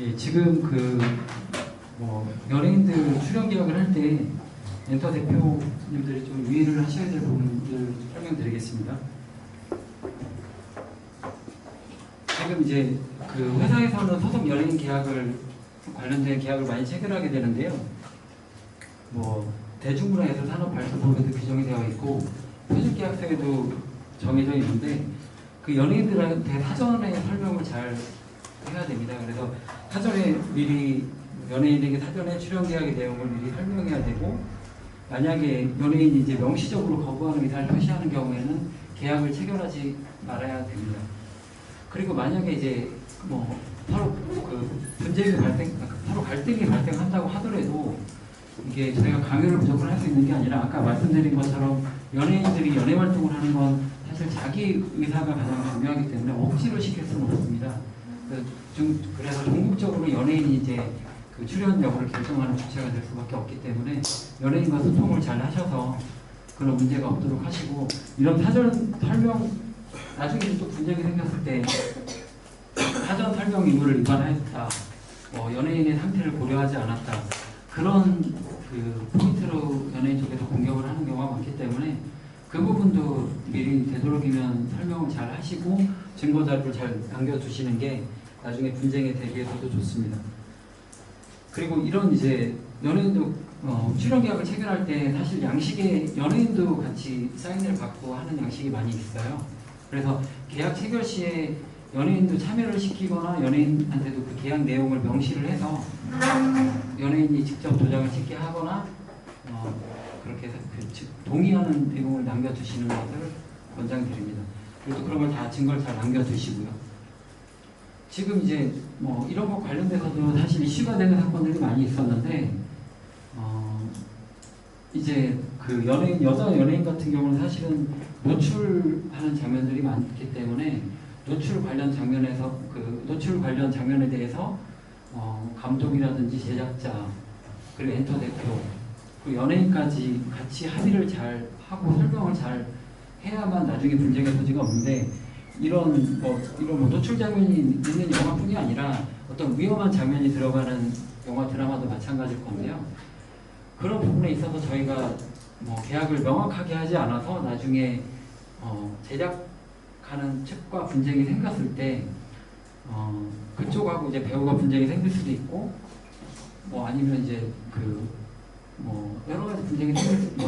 예, 지금 연예인들 출연 계약을 할 때 엔터 대표님들이 좀 유의를 하셔야 될 부분들 설명드리겠습니다. 지금 이제 그 회사에서는 소속 연예인 계약을 관련된 계약을 많이 체결하게 되는데요. 대중문화예술 산업발전법에도 규정이 되어 있고 표준계약서에도 정해져 있는데 그 연예인들한테 사전에 설명을 잘 해야 됩니다. 그래서 사전에 미리 연예인에게 사전에 출연 계약의 내용을 미리 설명해야 되고, 만약에 연예인이 이제 명시적으로 거부하는 의사를 표시하는 경우에는 계약을 체결하지 말아야 됩니다. 그리고 만약에 이제 서로 서로 갈등이 발생한다고 하더라도 이게 저희가 강요를 무조건 할 수 있는 게 아니라 아까 말씀드린 것처럼 연예인들이 연예 활동을 하는 건 사실 자기 의사가 가장 중요하기 때문에 억지로 시킬 수는 없습니다. 그래서 전국적으로 연예인이 이제 그 출연 여부를 결정하는 주체가 될 수밖에 없기 때문에 연예인과 소통을 잘 하셔서 그런 문제가 없도록 하시고, 이런 사전 설명 나중에 또 분쟁이 생겼을 때 사전 설명 의무를 위반하였다, 연예인의 상태를 고려하지 않았다, 그런 그 포인트로 연예인 쪽에서 공격을 하는 경우가 많기 때문에 그 부분도 미리 되도록이면 설명을 잘 하시고 증거 자료를 잘 남겨두시는 게 나중에 분쟁에 대비해서도 좋습니다. 그리고 이런 이제 연예인도 출연 계약을 체결할 때 사실 양식에 연예인도 같이 사인을 받고 하는 양식이 많이 있어요. 그래서 계약 체결 시에 연예인도 참여를 시키거나 연예인한테도 그 계약 내용을 명시를 해서 연예인이 직접 도장을 찍게 하거나 그렇게 해서 동의하는 내용을 남겨두시는 것을 권장드립니다. 그리고 그런 걸 다 증거를 잘 남겨두시고요. 지금 이제 이런 것 관련돼서도 사실 이슈가 되는 사건들이 많이 있었는데, 이제 그 여자 연예인 같은 경우는 사실은 노출하는 장면들이 많기 때문에 노출 관련 장면에 대해서 감독이라든지 제작자, 그리고 엔터 대표, 그리고 연예인까지 같이 합의를 잘 하고 설명을 잘 해야만 나중에 분쟁의 소지가 없는데, 이런 노출 장면이 있는 영화뿐이 아니라 어떤 위험한 장면이 들어가는 영화 드라마도 마찬가지일 건데요. 그런 부분에 있어서 저희가 계약을 명확하게 하지 않아서 나중에 제작하는 측과 분쟁이 생겼을 때 그쪽하고 이제 배우가 분쟁이 생길 수도 있고, 아니면 이제 여러 가지 분쟁이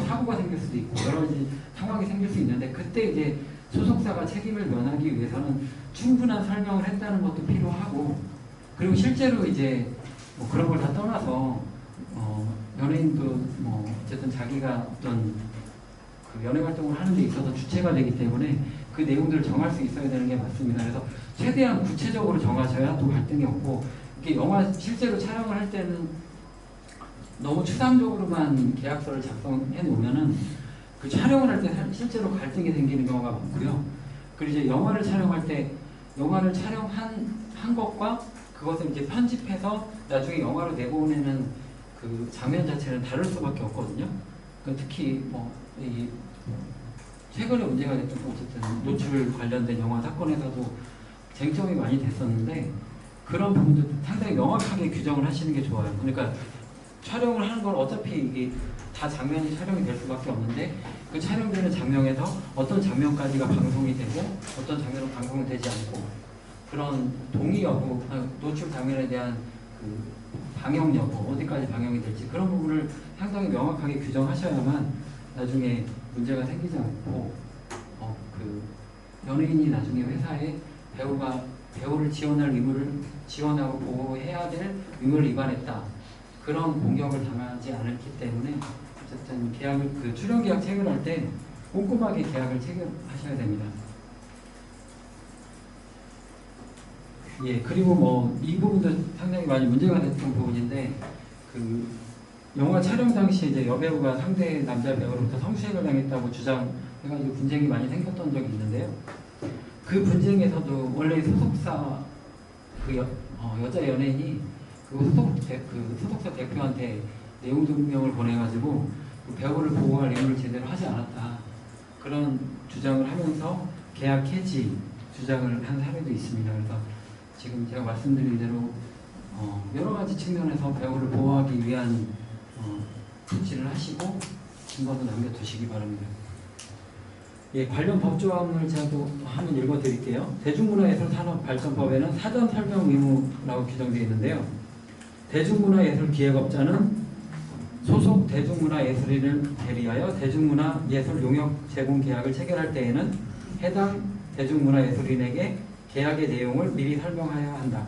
사고가 생길 수도 있고 여러 가지 상황이 생길 수 있는데, 그때 이제 소속사가 책임을 면하기 위해서는 충분한 설명을 했다는 것도 필요하고, 그리고 실제로 이제 그런 걸 다 떠나서 연예인도 어쨌든 자기가 어떤 그 연예 활동을 하는 데 있어서 주체가 되기 때문에 그 내용들을 정할 수 있어야 되는 게 맞습니다. 그래서 최대한 구체적으로 정하셔야 또 갈등이 없고, 이게 영화 실제로 촬영을 할 때는 너무 추상적으로만 계약서를 작성해 놓으면은 그 촬영을 할 때 실제로 갈등이 생기는 경우가 많고요. 그리고 이제 영화를 촬영할 때 영화를 촬영한 것과 그것을 이제 편집해서 나중에 영화로 내보내는 그 장면 자체는 다를 수밖에 없거든요. 특히 최근에 문제가 됐던 어쨌든 노출 관련된 영화 사건에서도 쟁점이 많이 됐었는데, 그런 부분도 상당히 명확하게 규정을 하시는 게 좋아요. 그러니까 촬영을 하는 건 어차피 이게 다 장면이 촬영이 될 수밖에 없는데, 그 촬영되는 장면에서 어떤 장면까지가 방송이 되고 어떤 장면은 방송이 되지 않고, 그런 동의 여부, 노출 장면에 대한 그 방영 여부, 어디까지 방영이 될지 그런 부분을 상당히 명확하게 규정하셔야만 나중에 문제가 생기지 않고 그 연예인이 나중에 회사에 배우를 지원하고 보호해야 될 의무를 위반했다, 그런 공격을 당하지 않았기 때문에 어쨌든 출연 계약 체결할 때 꼼꼼하게 계약을 체결하셔야 됩니다. 예, 그리고 이 부분도 상당히 많이 문제가 됐던 부분인데, 그 영화 촬영 당시에 이제 여배우가 상대 남자 배우로부터 성추행을 당했다고 주장해가지고 분쟁이 많이 생겼던 적이 있는데요. 그 분쟁에서도 원래 소속사 여자 연예인이 소속사 대표한테 내용 증명을 보내가지고 그 배우를 보호할 의무를 제대로 하지 않았다, 그런 주장을 하면서 계약 해지 주장을 한 사례도 있습니다. 그래서 지금 제가 말씀드린 대로 여러 가지 측면에서 배우를 보호하기 위한 조치를 하시고 증거도 남겨두시기 바랍니다. 예, 관련 법조항을 제가 또 한번 읽어드릴게요. 대중문화예술산업발전법에는 사전 설명 의무라고 규정되어 있는데요. 대중문화예술기획업자는 소속 대중문화예술인을 대리하여 대중문화예술 용역 제공 계약을 체결할 때에는 해당 대중문화예술인에게 계약의 내용을 미리 설명하여야 한다.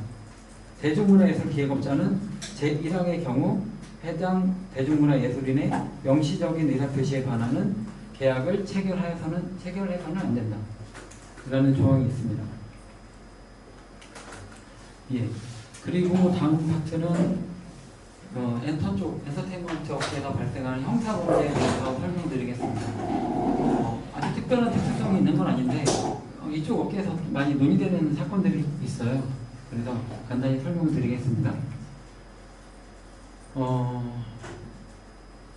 대중문화예술기획업자는 제1항의 경우 해당 대중문화예술인의 명시적인 의사표시에 반하는 계약을 체결해서는 안 된다. 라는 조항이 있습니다. 예. 그리고 다음 파트는 엔터테인먼트 업계에서 발생하는 형사범죄에 대해서 설명드리겠습니다. 아주 특별한 특수성이 있는 건 아닌데 이쪽 업계에서 많이 논의되는 사건들이 있어요. 그래서 간단히 설명을 드리겠습니다.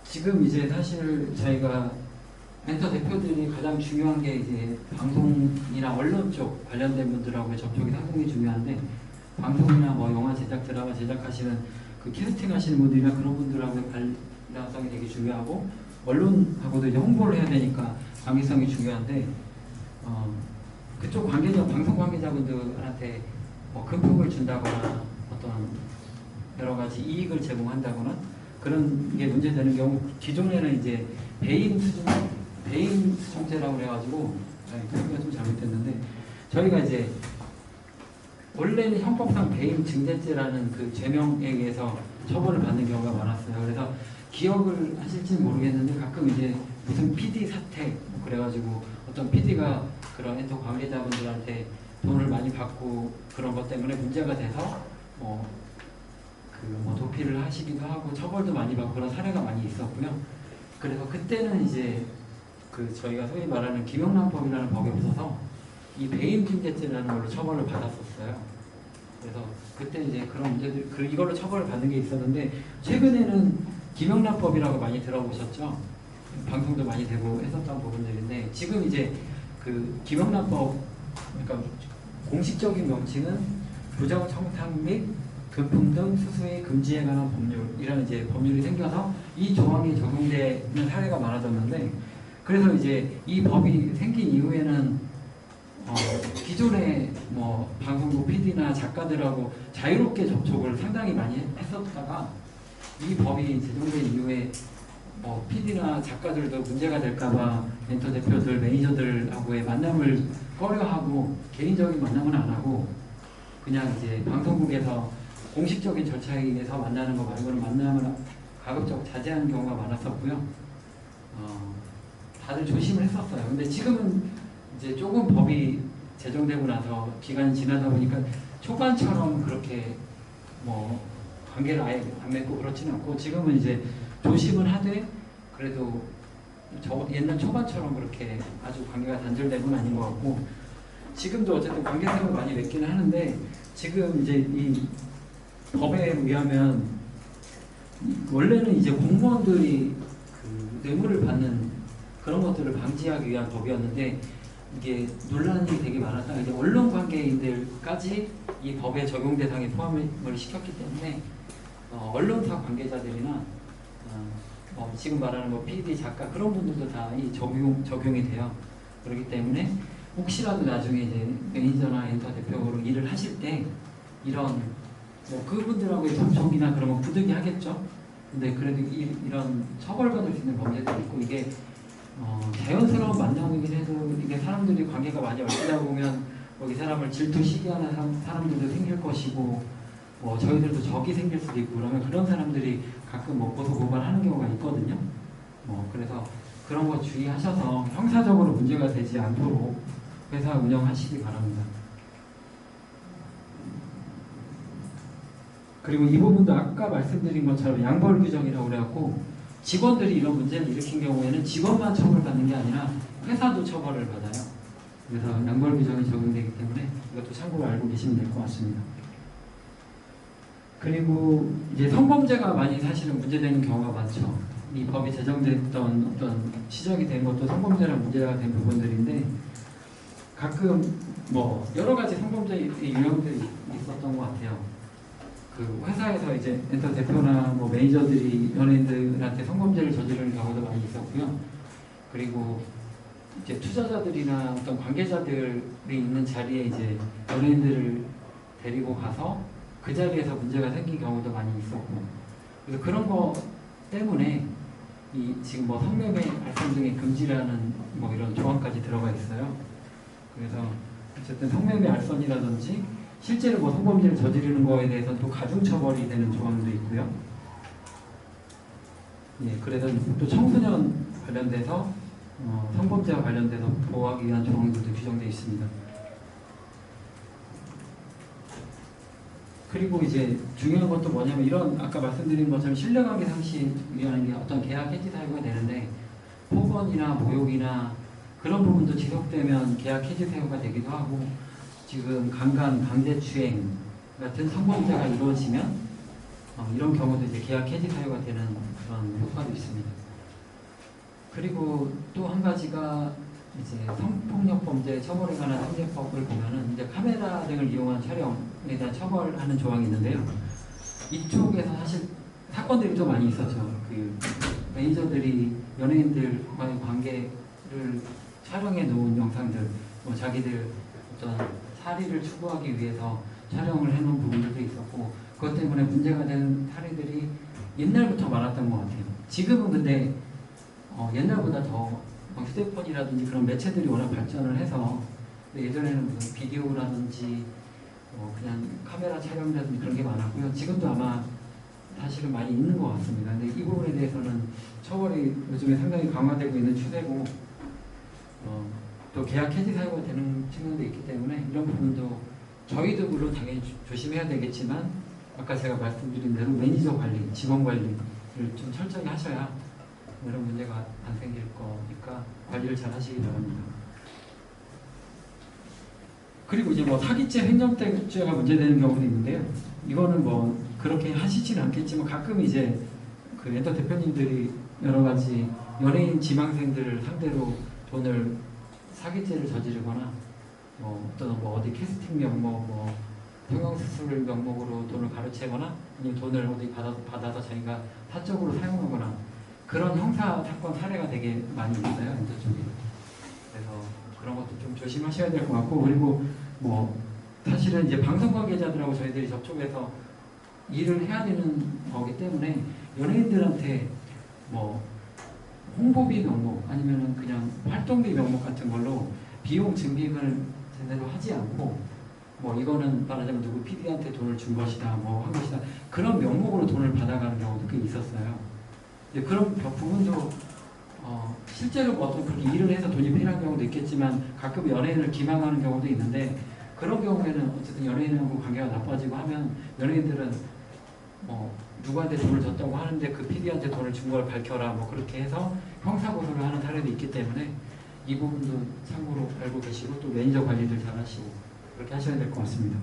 지금 이제 사실 저희가 멘터 대표들이 가장 중요한 게 이제 방송이나 언론 쪽 관련된 분들하고의 접촉이 상당히 중요한데, 방송이나 뭐 영화 제작, 드라마 제작하시는 그 캐스팅 하시는 분들이나 그런 분들하고의 관련성이 되게 중요하고, 언론하고도 이제 홍보를 해야 되니까 관계성이 중요한데, 그쪽 관계자, 방송 관계자분들한테 뭐 금품을 준다거나 어떤 여러 가지 이익을 제공한다거나 그런 게 문제되는 경우, 기존에는 이제 배임 수정죄라고 그래가지고, 그게 좀 잘못됐는데, 저희가 이제 원래는 형법상 배임 증대죄라는 그 죄명에 의해서 처벌을 받는 경우가 많았어요. 그래서 기억을 하실지는 모르겠는데 가끔 이제 무슨 PD 사태 그래가지고 어떤 PD가 그런 엔터 관계자분들한테 돈을 많이 받고 그런 것 때문에 문제가 돼서 도피를 하시기도 하고 처벌도 많이 받고 그런 사례가 많이 있었고요. 그래서 그때는 이제 저희가 소위 말하는 김영란법이라는 법이 없어서 이 배임증대죄라는 걸로 처벌을 받았었어요. 그래서 그때 이제 그런 문제들, 이걸로 처벌을 받는 게 있었는데, 최근에는 김영란법이라고 많이 들어보셨죠? 방송도 많이 되고 했었던 부분들인데, 지금 이제 그 김영란법, 그러니까 공식적인 명칭은 부정청탁 및 금품 등 수수의 금지에 관한 법률이라는 이제 법률이 생겨서 이 조항이 적용되는 사례가 많아졌는데, 그래서 이제 이 법이 생긴 이후에는 기존의 뭐 방송국 PD나 작가들하고 자유롭게 접촉을 상당히 많이 했었다가, 이 법이 제정된 이후에 PD나 작가들도 문제가 될까봐 멘터 대표들, 매니저들하고의 만남을 꺼려하고 개인적인 만남은 안 하고 그냥 이제 방송국에서 공식적인 절차에 의해서 만나는 거 말고는 만남을 가급적 자제하는 경우가 많았었고요. 다들 조심을 했었어요. 근데 지금은 이제 조금 법이 제정되고 나서 기간이 지나다 보니까 초반처럼 그렇게 뭐 관계를 아예 안 맺고 그렇지는 않고, 지금은 이제 조심은 하되 그래도 옛날 초반처럼 그렇게 아주 관계가 단절된 건 아닌 것 같고, 지금도 어쨌든 관계성을 많이 맺기는 하는데, 지금 이제 이 법에 의하면 원래는 이제 공무원들이 그 뇌물을 받는 그런 것들을 방지하기 위한 법이었는데, 이게 논란이 되게 많았다가 이제 언론 관계인들까지 이 법의 적용 대상에 포함을 시켰기 때문에 언론사 관계자들이나 지금 말하는 뭐 PD, 작가 그런 분들도 다 이 적용이 돼요. 그렇기 때문에 혹시라도 나중에 이제 매니저나 엔터 대표로 일을 하실 때 이런 그분들하고의 접촉이나 그런 거 부득이 하겠죠. 근데 그래도 이런 처벌받을 수 있는 범죄들이 있고, 이게 자연스러운 만남이긴 해도 이게 사람들이 관계가 많이 얽히다 보면 이 사람을 질투 시기하는 사람들도 생길 것이고, 저희들도 적이 생길 수도 있고, 그러면 그런 사람들이 가끔 고소 고발하는 경우가 있거든요. 그래서 그런 거 주의하셔서 형사적으로 문제가 되지 않도록 회사 운영하시기 바랍니다. 그리고 이 부분도 아까 말씀드린 것처럼 양벌 규정이라고 그래갖고, 직원들이 이런 문제를 일으킨 경우에는 직원만 처벌받는 게 아니라 회사도 처벌을 받아요. 그래서 양벌 규정이 적용되기 때문에 이것도 참고로 알고 계시면 될 것 같습니다. 그리고 이제 성범죄가 많이 사실은 문제되는 경우가 많죠. 이 법이 제정됐던 어떤 시작이 된 것도 성범죄랑 문제가 된 부분들인데, 가끔 여러 가지 성범죄 유형들이 있었던 것 같아요. 그 회사에서 이제 엔터 대표나 뭐 매니저들이 연예인들한테 성범죄를 저지르는 경우도 많이 있었고요. 그리고 이제 투자자들이나 어떤 관계자들이 있는 자리에 이제 연예인들을 데리고 가서 그 자리에서 문제가 생긴 경우도 많이 있었고, 그래서 그런 거 때문에 이 지금 뭐 성매매 알선 등의 금지라는 뭐 이런 조항까지 들어가 있어요. 그래서 어쨌든 성매매 알선이라든지 실제로 뭐 성범죄를 저지르는 거에 대해서는 또 가중처벌이 되는 조항도 있고요. 예, 그래서 또 청소년 관련돼서 성범죄와 관련돼서 보호하기 위한 조항들도 규정되어 있습니다. 그리고 이제 중요한 것도 뭐냐면 이런 아까 말씀드린 것처럼 신뢰관계 상실 위한 게 어떤 계약 해지 사유가 되는데 폭언이나 모욕이나 그런 부분도 지속되면 계약 해지 사유가 되기도 하고, 지금 강간, 강제추행 같은 성범죄가 이루어지면 이런 경우도 이제 계약 해지 사유가 되는 그런 효과도 있습니다. 그리고 또 한 가지가 이제 성폭력 범죄 처벌에 관한 상대법을 보면은 이제 카메라 등을 이용한 촬영에 대한 처벌하는 조항이 있는데요. 이쪽에서 사실 사건들이 좀 많이 있었죠. 그 매니저들이 연예인들과의 관계를 촬영해 놓은 영상들, 뭐 자기들 어떤 사리를 추구하기 위해서 촬영을 해놓은 부분들도 있었고, 그것 때문에 문제가 된 사례들이 옛날부터 많았던 것 같아요. 지금은 근데 옛날보다 더 휴대폰이라든지 그런 매체들이 워낙 발전을 해서, 예전에는 무슨 비디오라든지 그냥 카메라 촬영이라든지 그런 게 많았고요. 지금도 아마 사실은 많이 있는 것 같습니다. 근데 이 부분에 대해서는 처벌이 요즘에 상당히 강화되고 있는 추세고, 또 계약 해지 사유가 되는 측면도 있기 때문에 이런 부분도 저희도 물론 당연히 조심해야 되겠지만, 아까 제가 말씀드린 대로 매니저 관리, 직원 관리를 좀 철저히 하셔야 이런 문제가 안 생길 거니까 관리를 잘 하시기 바랍니다. 그리고 이제 뭐 사기죄, 횡령죄가 문제되는 경우도 있는데요. 이거는 뭐 그렇게 하시지는 않겠지만 가끔 이제 그 엔터 대표님들이 여러 가지 연예인 지망생들을 상대로 돈을 사기죄를 저지르거나 어떤 뭐 어디 캐스팅 명목, 뭐 성형수술 명목으로 돈을 가로채거나 아니면 돈을 어디 받아서 자기가 사적으로 사용하거나 그런 형사 사건 사례가 되게 많이 있어요, 엔터 쪽에. 그래서 그런 것도 좀 조심하셔야 될 것 같고, 그리고 뭐 사실은 이제 방송 관계자들하고 저희들이 접촉해서 일을 해야 되는 거기 때문에 연예인들한테 뭐 홍보비 명목 아니면은 그냥 활동비 명목 같은 걸로 비용 증빙을 제대로 하지 않고, 뭐 이거는 말하자면 누구 PD한테 돈을 준 것이다, 뭐 한 것이다, 그런 명목으로 돈을 받아가는 경우도 꽤 있었어요. 그런 부분도 실제로 뭐 어떤 그렇게 일을 해서 돈이 필요한 경우도 있겠지만 가끔 연예인을 기망하는 경우도 있는데, 그런 경우에는 어쨌든 연예인하고 관계가 나빠지고 하면 연예인들은 누구한테 돈을 줬다고 하는데 그 PD한테 돈을 준 걸 밝혀라, 뭐 그렇게 해서 형사고소를 하는 사례도 있기 때문에 이 부분도 참고로 알고 계시고 또 매니저 관리들 잘 하시고 그렇게 하셔야 될 것 같습니다.